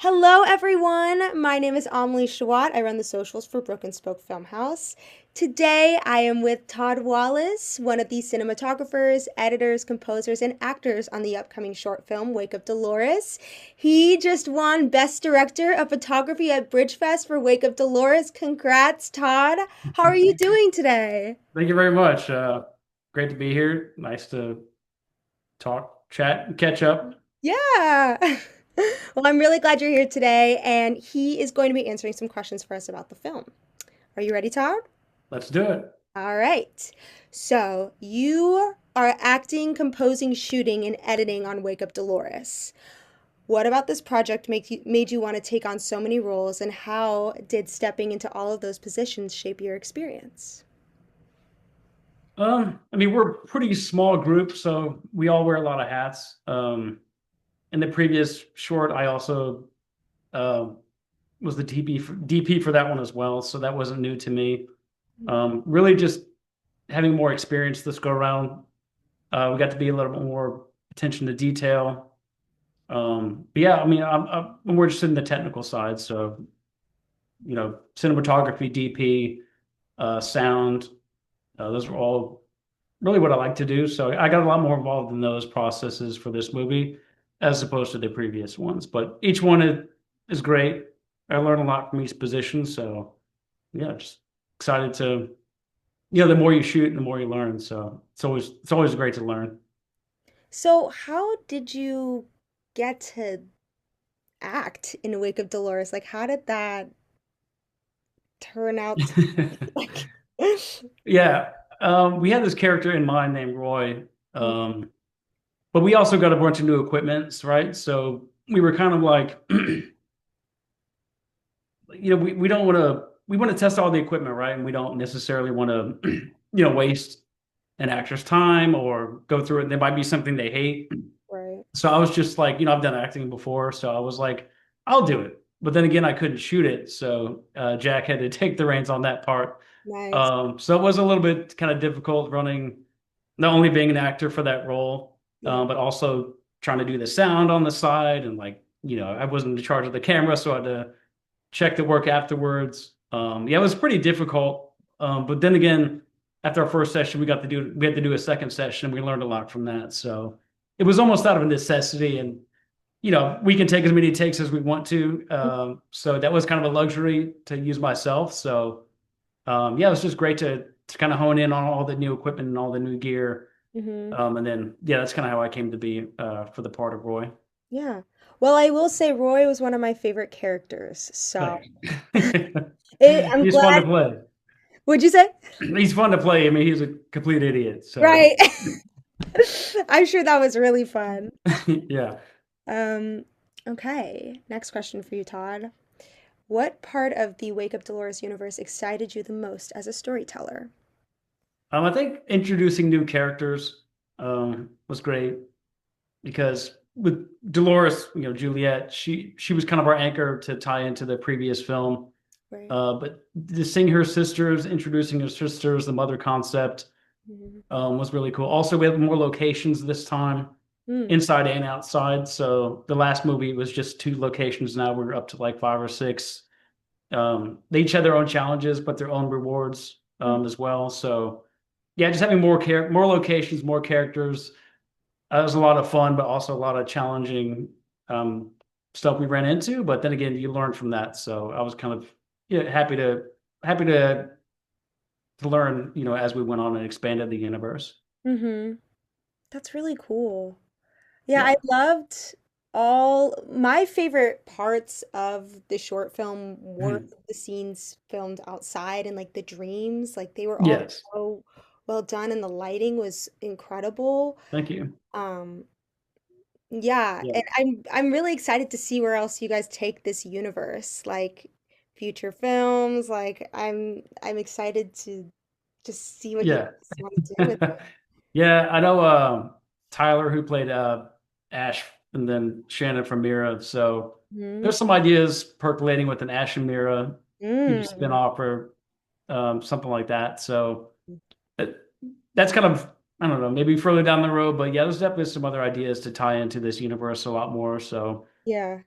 Hello, everyone. My name is Amelie Shawat. I run the socials for Broken Spoke Film House. Today, I am with Todd Wallace, one of the cinematographers, editors, composers, and actors on the upcoming short film Wake Up Dolores. He just won Best Director of Photography at Bridgefest for Wake Up Dolores. Congrats, Todd. How are you doing today? Thank you very much. Great to be here. Nice to talk, chat, and catch up. Yeah. Well, I'm really glad you're here today, and he is going to be answering some questions for us about the film. Are you ready, Todd? Let's do it. All right. So you are acting, composing, shooting, and editing on Wake Up Dolores. What about this project made you want to take on so many roles, and how did stepping into all of those positions shape your experience? We're a pretty small group, so we all wear a lot of hats. In the previous short, I also uh, was the DP for that one as well, so that wasn't new to me. Really just having more experience this go around. We got to be a little bit more attention to detail. But yeah, I'm more interested in the technical side, so cinematography, DP, sound. Those were all really what I like to do. So I got a lot more involved in those processes for this movie as opposed to the previous ones. But each one is great. I learned a lot from each position. So yeah, just excited to, the more you shoot, the more you learn. So it's always great to learn. So, how did you get to act in Wake Up Dolores? Like, how did that turn out to like? Yeah. We had this character in mind named Roy. But we also got a bunch of new equipment, right? So we were kind of like, we don't want to, we want to test all the equipment, right? And we don't necessarily want to, waste an actor's time or go through it. There might be something they hate. Right. So I was just like, I've done acting before. So I was like, I'll do it. But then again, I couldn't shoot it. So Jack had to take the reins on that part. Nice. So it was a little bit kind of difficult running, not only being an actor for that role, Yeah. but also trying to do the sound on the side. And like, I wasn't in charge of the camera, so I had to check the work afterwards. Yeah, it was pretty difficult. But then again, after our first session, we had to do a second session. We learned a lot from that. So it was almost out of a necessity. And, we can take as many takes as we want to. So that was kind of a luxury to use myself. So yeah, it was just great to kind of hone in on all the new equipment and all the new gear. Hmm. And then yeah, that's kind of how I came to be for the part of Roy. Yeah. Well, I will say Roy was one of my favorite characters. So Thanks. I'm He's fun glad. to play. Would you say? He's fun to play. I mean, he's a complete idiot. So Right. I'm sure that was really fun. yeah. Um, okay. Next question for you, Todd. What part of the Wake Up Dolores universe excited you the most as a storyteller? I think introducing new characters was great because with Dolores, Juliet, she was kind of our anchor to tie into the previous film. Right. But just seeing her sisters, introducing her sisters, the mother concept Mhm. was really cool. Also, we have more locations this time, Mm. inside and outside. So the last movie was just two locations. Now we're up to like five or six. They each had their own challenges, but their own rewards Mm. as well. So yeah, just having more locations, more characters. That was a lot of fun, but also a lot of challenging um, stuff we ran into. But then again, you learn from that. So I was kind of happy to learn, as we went on and expanded the universe. Mm-hmm. That's really cool. Yeah, Yeah. I loved all my favorite parts of the short film were Mhm. the scenes filmed outside and like the dreams. Like they were all Yes. so well done and the lighting was incredible. Thank you. Um, yeah, Yeah. and I'm really excited to see where else you guys take this universe, like future films. Like I'm excited to just see what you Yeah. guys want to do with it. Yeah, I know Tyler who played Ash and then Shannon from Mira. So Mhm. there's some ideas percolating with an Ash and Mira Mm. spin-off or something like that. So it, that's kind of, I don't know, maybe further down the road, but yeah, there's definitely some other ideas to tie into this universe a lot more. So Yeah.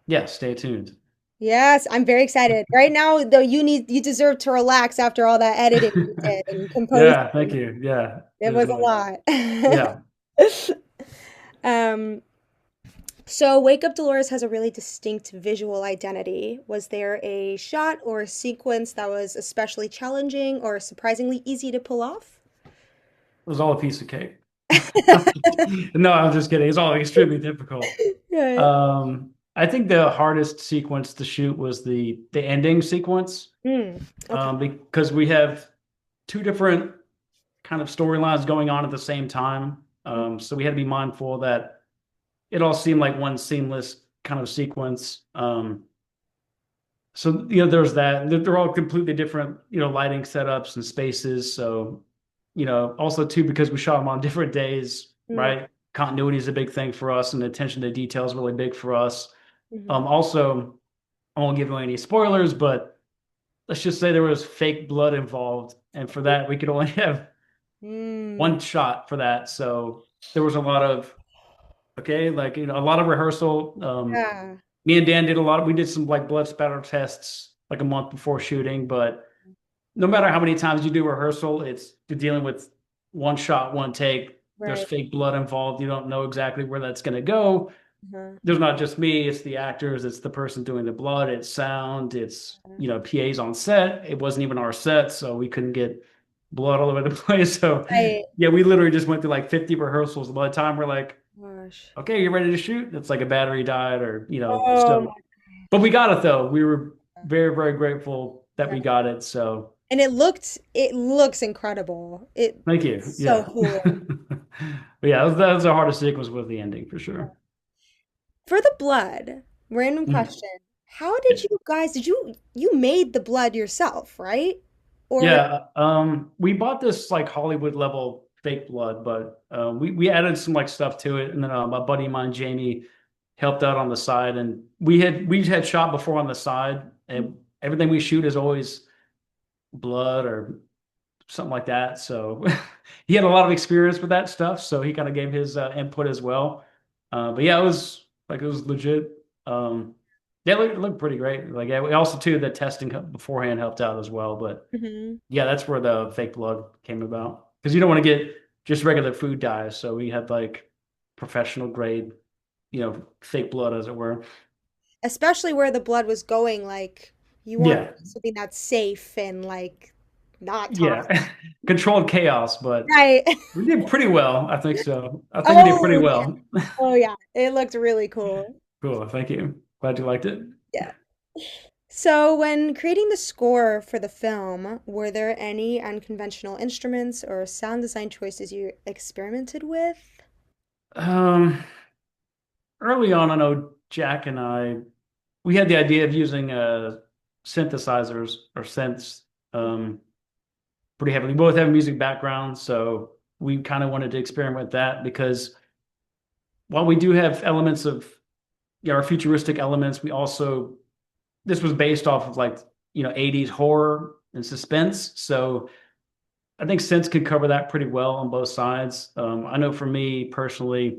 Yeah, stay tuned. Yes, I'm very excited. Right now, though, you deserve to relax after all that editing you did and Yeah, thank composing. you. Yeah, It it was was a really lot. yeah. Um, so Wake Up Dolores has a really distinct visual identity. Was there a shot or a sequence that was especially challenging or surprisingly easy to pull off? It was all a piece of cake. No, I'm just kidding. It's all extremely difficult. Right. I think the hardest sequence to shoot was the ending sequence, Hmm. Okay. because we have two different kind of storylines going on at the same time. So we had to be mindful that it all seemed like one seamless kind of sequence. So there's that. They're all completely different, lighting setups and spaces. So, also too, because we shot them on different days, Mm-hmm. right? Continuity is a big thing for us, and attention to detail is really big for us. Mm-hmm. Also, I won't give away any spoilers, but let's just say there was fake blood involved, and for that, we could only have Mm. one shot for that. So there was a lot of okay, like a lot of rehearsal. Yeah. Me and Dan did a lot. We did some like blood spatter tests like a month before shooting, but no matter how many times you do rehearsal, you're dealing with one shot, one take. There's Right. fake blood involved. You don't know exactly where that's going to go. Uh-huh. There's not just me, it's the actors, it's the person doing the blood, it's sound, it's, PAs on set. It wasn't even our set, so we couldn't get blood all over the place. So, Right. yeah, we literally just went through like 50 rehearsals. By the time we're like, Gosh. okay, you ready to shoot? It's like a battery died or, Oh so. my But we got it though. We were God. very, very grateful that Yeah. we got it. So, And it looks incredible. thank you. It's so Yeah. cool. But yeah, that was the hardest sequence was the ending for sure. For the blood, random Mhm. question. How did you guys, you made the blood yourself, right? Or was, Yeah, we bought this like Hollywood level fake blood, but we added some like stuff to it, and then my buddy of mine, Jamie, helped out on the side, and we had shot before on the side, and everything we shoot is always blood or something like that. So he had a lot of experience with that stuff, so he kind of gave his input as well. But yeah, it was legit. Yeah, it looked pretty great. Like yeah, we also too the testing beforehand helped out as well, but. Mhm. Yeah, that's where the fake blood came about. Because you don't want to get just regular food dyes. So we had like professional grade, fake blood, as it were. Especially where the blood was going, like you want Yeah. something that's safe and like not toxic. Yeah. Controlled chaos, but Right. we did pretty well. I think so. I think we did pretty Oh yeah. well. Oh yeah. It looked really cool. Cool. Thank you. Glad you liked it. Yeah. So, when creating the score for the film, were there any unconventional instruments or sound design choices you experimented with? Um, Early on, I know Jack and we had the idea of using synthesizers or synths. Um, Pretty heavily. We both have music backgrounds, so we kind of wanted to experiment with that because while we do have elements of our futuristic elements, we also this was based off of like 80s horror and suspense. So I think synths could cover that pretty well on both sides. I know for me personally,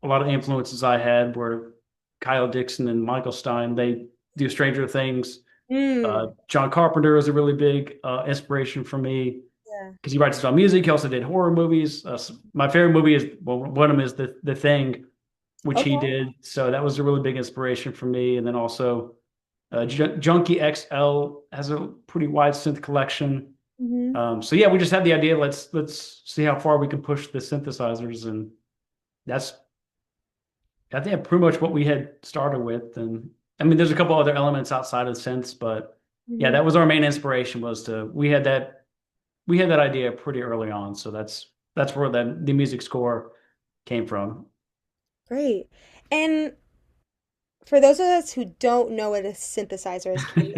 a lot of influences I had were Kyle Dixon and Michael Stein. They do Stranger Things. Mm, John Carpenter is a really big inspiration for me yeah. because he writes his own music. He also did horror movies. My favorite movie is well, one of them is the Thing, which he Okay. did. So that was a really big inspiration for me. And then also Junkie XL has a pretty wide synth collection. Hmm. So yeah, we just had the idea. Let's see how far we can push the synthesizers, and that's I think pretty much what we had started with. And I mean, there's a couple other elements outside of synths, but yeah, Hmm. that was our main inspiration was to we had that idea pretty early on, so that's where the music score came from. Great. And for those of us who don't know what a synthesizer is, can you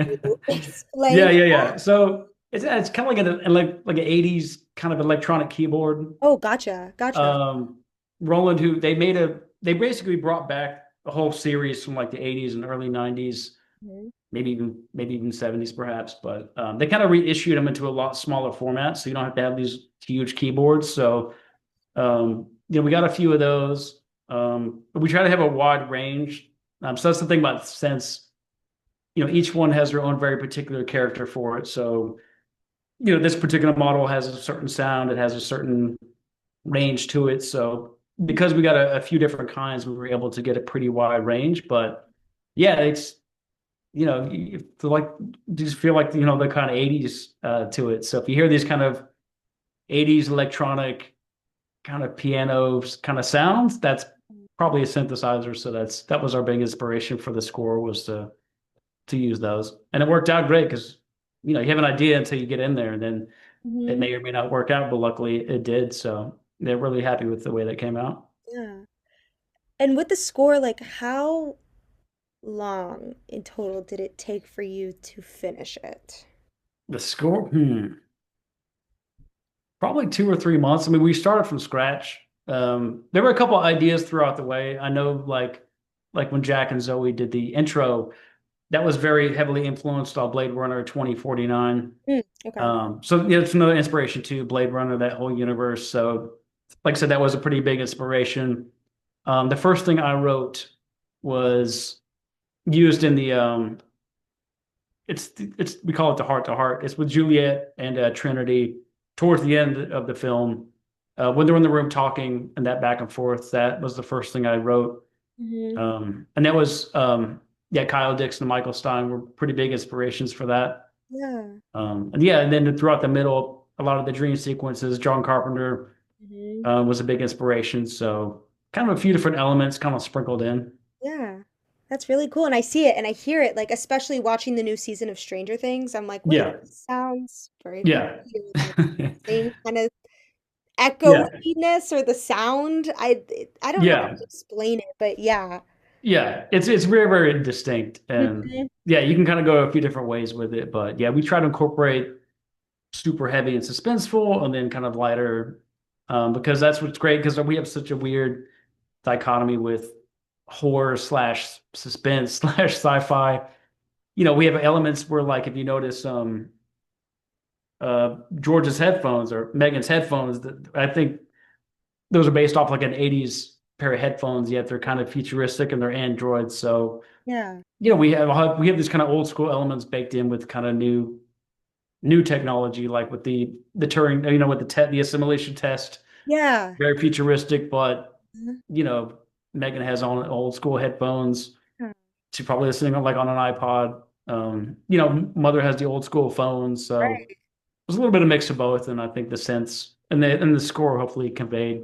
Yeah, explain? yeah, yeah. So it's kind of like an 80s kind of electronic keyboard. Oh, gotcha. Gotcha. Um, Roland, who they basically brought back a whole series from like the 80s and early 90s, Mhm. maybe even 70s perhaps, but they kind of reissued them into a lot smaller format, so you don't have to have these huge keyboards. So we got a few of those. But we try to have a wide range So that's the thing about synths. Each one has their own very particular character for it. So, this particular model has a certain sound, it has a certain range to it. So because we got a few different kinds, we were able to get a pretty wide range. But yeah, it's you feel like just feel like the kind of 80s to it. So if you hear these kind of 80s electronic kind of pianos kind of sounds, that's probably a synthesizer. So that was our big inspiration for the score was to use those. And it worked out great because you have an idea until you get in there and then it Hmm. may or may not work out, but luckily it did. So they're really happy with the way that came out. Yeah. And with the score, like how long in total did it take for you to finish it? The score, probably 2 or 3 months. I mean, we started from scratch. There were a couple ideas throughout the way. I know, like when Jack and Zoe did the intro, that was very heavily influenced on Blade Runner 2049. Mm, okay. So yeah, it's another inspiration to Blade Runner, that whole universe. So, like I said, that was a pretty big inspiration. The first thing I wrote was used in the it's we call it the heart to heart. It's with Juliet and Trinity towards the end of the film when they're in the room talking and that back and forth. That was the first thing I wrote, Hmm. and that was yeah, Kyle Dixon and Michael Stein were pretty big inspirations for that. Yeah. And yeah, and then throughout the middle, a lot of the dream sequences, John Carpenter Hmm. was a big inspiration. So kind of a few different elements kind of sprinkled in. Yeah. That's really cool. And I see it and I hear it, like, especially watching the new season of Stranger Things. I'm like, wait, Yeah, this sounds very yeah, familiar. Like, same kind of yeah, echoiness or the sound. I don't know how yeah. to explain it, but yeah. Yeah, it's very, very distinct. And Mhm. yeah, you can kind of go a few different ways with it. But yeah, we try to incorporate super heavy and suspenseful and then kind of lighter because that's what's great because we have such a weird dichotomy with horror slash suspense slash sci-fi. We have elements where like if you notice George's headphones or Megan's headphones, that I think those are based off like an 80s pair of headphones, yet they're kind of futuristic and they're Androids. So Yeah. we have these kind of old school elements baked in with kind of new technology, like with the Turing, with the assimilation test, Yeah. very futuristic, but Mhm. you know, Megan has on old school headphones. Yeah. She's probably listening on like on an iPod. Mother has the old school phones, so Right. there's a little bit of mix of both, and I think the sense and the score hopefully conveyed,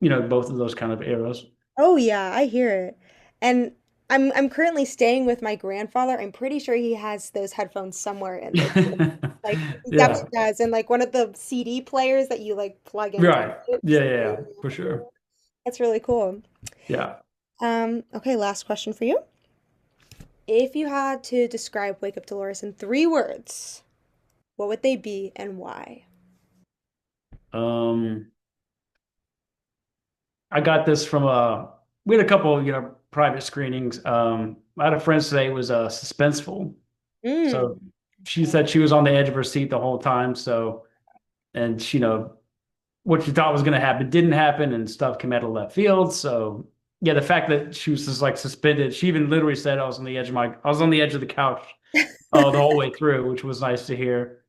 both of those kind of eras. Oh yeah, I hear it. And I'm currently staying with my grandfather. I'm pretty sure he has those headphones somewhere in this room. Like he Yeah. definitely does. And like one of the CD players that you like plug into Right. it. Yeah, So yeah, yeah, for sure. that's really cool. Yeah. Okay, last question for you. If you had to describe Wake Up Dolores in 3 words, what would they be and why? Um, I got this from we had a couple, private screenings. I had a friend say it was suspenseful. Mm. So she said she was on the edge of her seat the whole time. So, and what she thought was going to happen didn't happen and stuff came out of left field. So yeah, the fact that she was just like suspended, she even literally said I was on the edge of the couch the whole way through, which was nice to hear.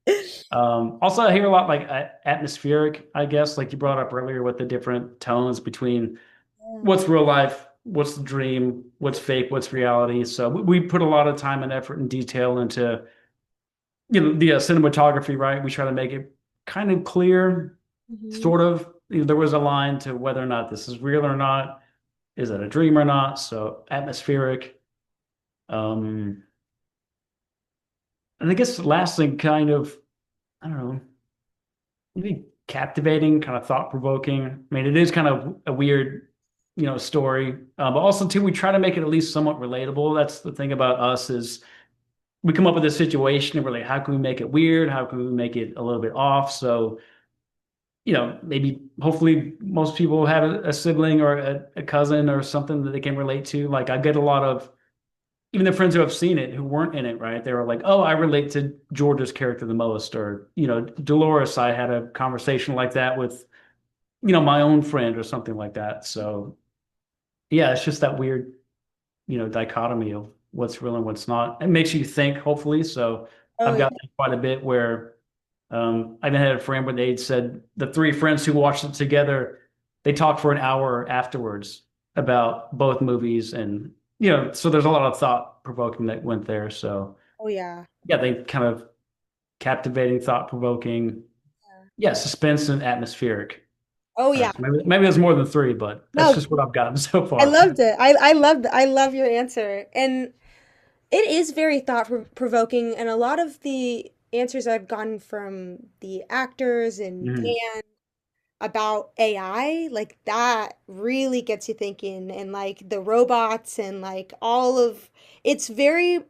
Also, I hear a lot like atmospheric, I guess, like you brought up earlier with the different tones between Yeah. what's real life, what's the dream, what's fake, what's reality. So we put a lot of time and effort and detail into, the cinematography, right? We try to make it kind of clear, Hmm. sort of. There was a line to whether or not this is real or not. Is it a dream or not? So atmospheric. Um, and I guess the last thing kind of, I don't know, maybe captivating, kind of thought provoking. I mean, it is kind of a weird, story, but also too, we try to make it at least somewhat relatable. That's the thing about us is we come up with a situation and we're like, how can we make it weird? How can we make it a little bit off? So, maybe hopefully most people have a sibling or a cousin or something that they can relate to. Like I get a lot of even the friends who have seen it who weren't in it, right? They were like, "Oh, I relate to George's character the most," or Dolores. I had a conversation like that with my own friend or something like that. So yeah, it's just that weird, dichotomy of what's real and what's not. It makes you think, hopefully. So Oh I've yeah. got that quite a bit where I even had a friend where they said the three friends who watched it together, they talked for an hour afterwards about both movies, and so there's a lot of thought provoking that went there. So Oh yeah. yeah, they kind of captivating, thought provoking, yeah, suspense and atmospheric. Oh yeah. So maybe there's more than three, but that's No, just what I've gotten so I far. loved it. I love your answer. And it is very provoking, and a lot of the answers I've gotten from the actors and Mhm. Dan about AI, like that really gets you thinking, and like the robots and like all of it's very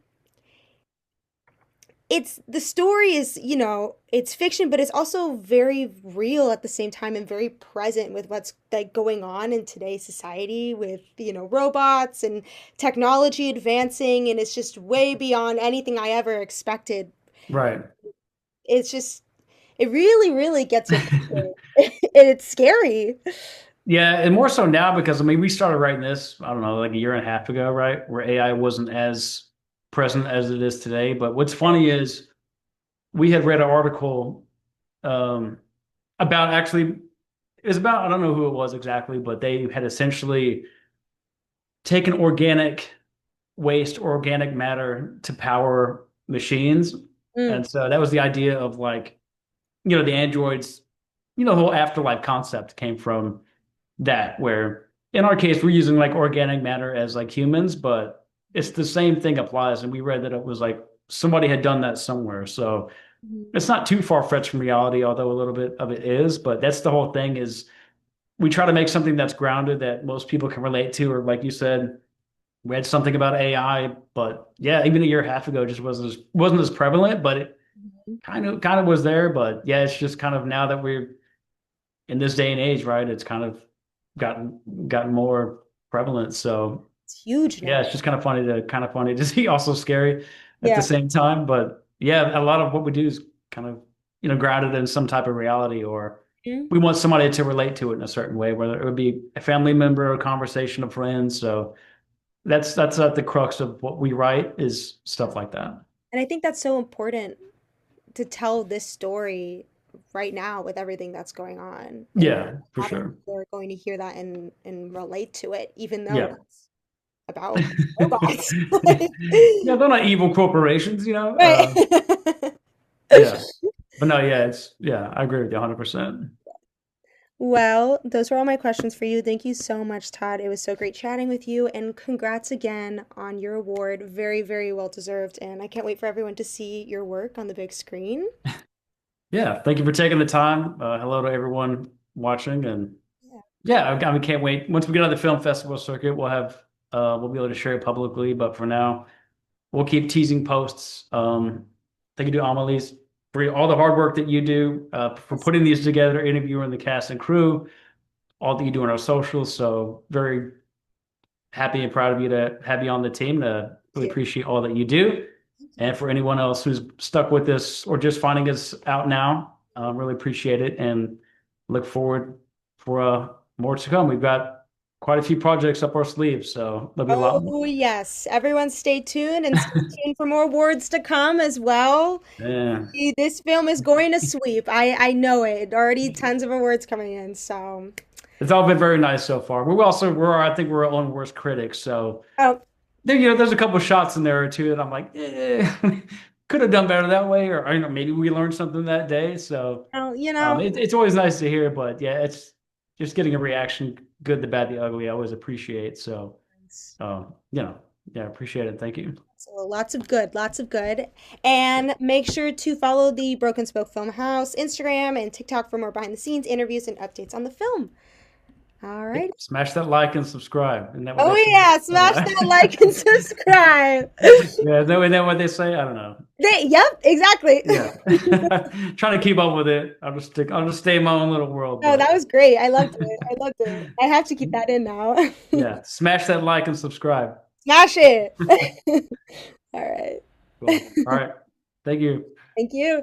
it's the story is, it's fiction, but it's also very real at the same time and very present with what's like going on in today's society with, robots and technology advancing, and it's just way beyond anything I ever expected. Right. It's just it really, really gets you thinking. And it's scary. Yeah, and more so now because I mean we started writing this, I don't know, like a year and a half ago, right? Where AI wasn't as present as it is today. But what's funny is we had read an article um, about actually it was about I don't know who it was exactly, but they had essentially taken organic waste or organic matter to power machines. Mm, And so that was the idea of like, the androids, the whole afterlife concept came from that, where in our case, we're using like organic matter as like humans, but it's the same thing applies. And we read that it was like somebody had done that somewhere. So mhm, it's not too far fetched from reality, although a little bit of it is. But that's the whole thing is we try to make something that's grounded that most people can relate to, or like you said, read something about AI, but yeah, even a year and a half ago, it just wasn't as prevalent, but it mhm. kind of was there. But yeah, it's just kind of now that we're in this day and age, right? It's kind of gotten more prevalent. So It's huge yeah, now. it's just kind of funny to see, also scary at the Yeah. same time. But yeah, a lot of what we do is kind of grounded in some type of reality, or Mhm. we want somebody to relate to it in a certain way, whether it would be a family member or a conversation of friends. So that's at the crux of what we write is stuff like that. And I think that's so important to tell this story right now with everything that's going on. And Yeah, for a lot of sure. people are going to hear that and relate to it, even though Yeah. it's about robots. Yeah, they're not evil corporations, Right. yeah. But no, yeah, I agree with you 100%. Well, those were all my questions for you. Thank you so much, Todd. It was so great chatting with you, and congrats again on your award. Very, very well deserved. And I can't wait for everyone to see your work on the big screen. Yeah, thank you for taking the time. Hello to everyone watching, and Yeah. yeah, I mean, can't wait. Once we get on the film festival circuit, we'll be able to share it publicly. But for now, we'll keep teasing posts. Thank you to Amelie's for all the hard work that you do for putting these together, interviewing the cast and crew, all that you do on our socials. So very happy and proud of you to have you on the team. To Thank really you. appreciate all that you do. Thank you. And for anyone else who's stuck with this or just finding us out now, really appreciate it and look forward for more to come. We've got quite a few projects up our sleeves, so there'll be a lot more. Oh, yes. Everyone stay tuned and stay tuned for more awards to come as well. Yeah. This film is going to sweep. I know it. Already tons of awards coming in. So, It's all been very nice so far. I think we're our own worst critics. So oh, there's a couple of shots in there or two that I'm like, could have done better that way, or maybe we learned something that day. So well, it's always nice to hear, but yeah, it's just getting a reaction, good, the bad, the ugly. I always appreciate. So, yeah, appreciate it. Thank you. so lots of good, lots of good. And make sure to follow the Broken Spoke Film House Instagram and TikTok for more behind the scenes interviews and updates on the film. All Yep. right. Smash that like and subscribe. Isn't that what Oh they say? yeah, smash Yeah. that like and subscribe. Yeah, isn't that what they say? I don't know. Yep, exactly. Yeah. Trying to keep up with it. I'll just stay in my own little world, Oh, that but was great. I loved it. I loved it. I have to keep that in now. yeah, smash that like and subscribe. Smash it. All right. Cool. All right. Thank you. Thank you.